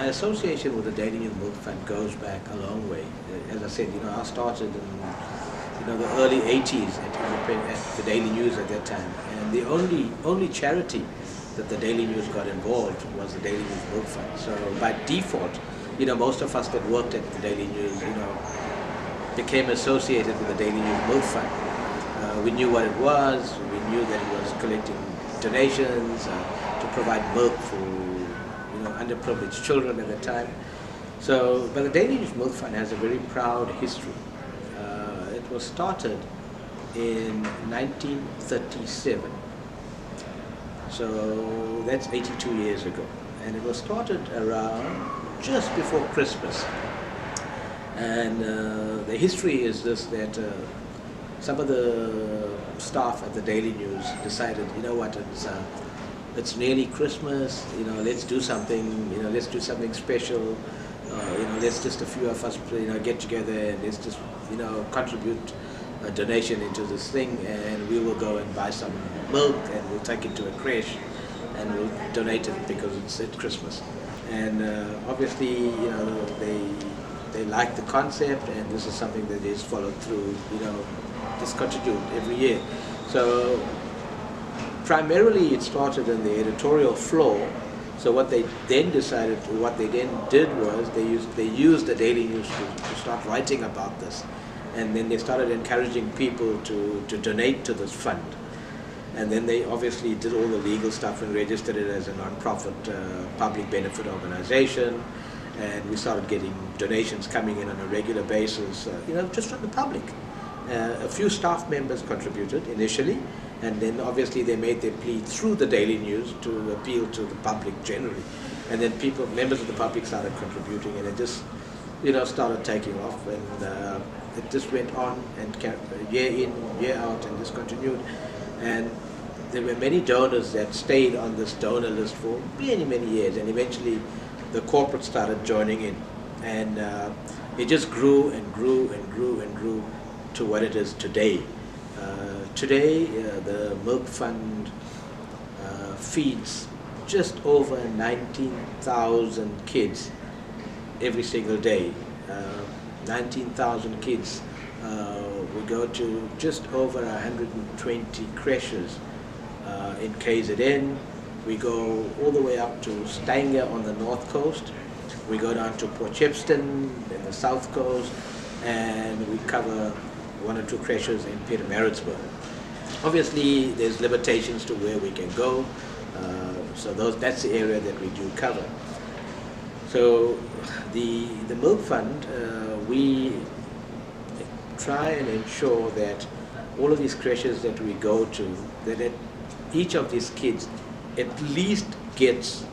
my association with the Daily News Milk Fund goes back a long way. As I said, I started in the early 80s at the Daily News at that time, and the only charity that the Daily News got involved was the Daily News Milk Fund. So by default, most of us that worked at the Daily News, became associated with the Daily News Milk Fund. We knew what it was. We knew that it was collecting donations to provide milk for underprivileged children at the time. So, but the Daily News Milk Fund has a very proud history. It was started in 1937. So that's 82 years ago. And it was started around just before Christmas. And the history is this, that some of the staff at the Daily News decided, it's nearly Christmas, let's do something, let's do something special, let's just a few of us, get together and let's just, contribute a donation into this thing, and we will go and buy some milk and we'll take it to a creche and we'll donate it because it's at Christmas. And obviously, they like the concept, and this is something that is followed through, just continued every year. So primarily it started in the editorial floor. So what they then did was they used the Daily News to start writing about this. And then they started encouraging people to donate to this fund. And then they obviously did all the legal stuff and registered it as a non-profit public benefit organization. And we started getting donations coming in on a regular basis, just from the public. A few staff members contributed initially, and then obviously they made their plea through the Daily News to appeal to the public generally. And then members of the public started contributing, and it just, started taking off, and it just went on and year in, year out, and just continued. And there were many donors that stayed on this donor list for many, many years, and eventually the corporate started joining in, and it just grew and grew and grew and grew to what it is today. Today, the Milk Fund feeds just over 19,000 kids every single day. 19,000 kids. We go to just over 120 creches in KZN. We go all the way up to Stanger on the north coast. We go down to Port Shepstone in the south coast, and we cover 1 or 2 creches in Pietermaritzburg. Obviously, there's limitations to where we can go, so that's the area that we do cover. So the Milk Fund, we try and ensure that all of these creches that we go to, that each of these kids at least gets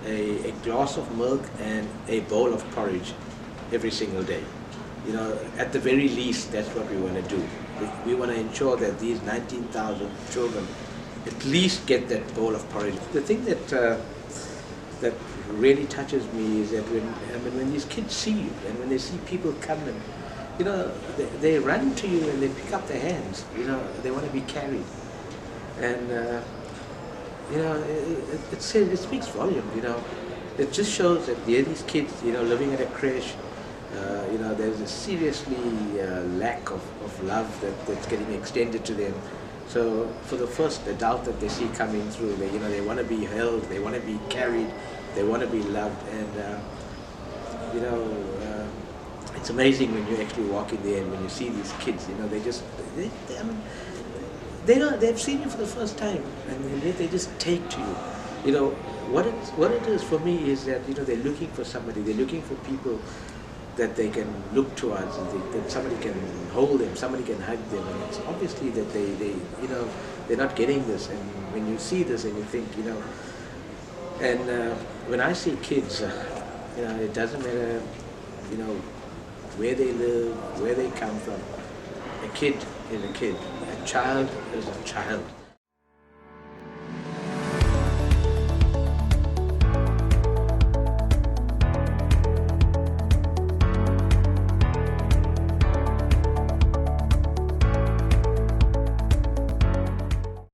a glass of milk and a bowl of porridge every single day. At the very least, that's what we want to do. We want to ensure that these 19,000 children at least get that bowl of porridge. The thing that really touches me is that when these kids see you, and when they see people come and, they run to you and they pick up their hands. They want to be carried, and it speaks volume. It just shows that there are these kids, living at a creche. There's a seriously lack of love that's getting extended to them. So for the first adult that they see coming through, they want to be held, they want to be carried, they want to be loved, and it's amazing when you actually walk in there and when you see these kids. They've seen you for the first time, and yet they just take to you. What it is for me is that they're looking for somebody, they're looking for people that they can look towards, and that somebody can hold them, somebody can hug them, and it's obviously that they're not getting this. And when you see this and you think, and when I see kids, it doesn't matter, where they live, where they come from. A kid is a kid, a child is a child.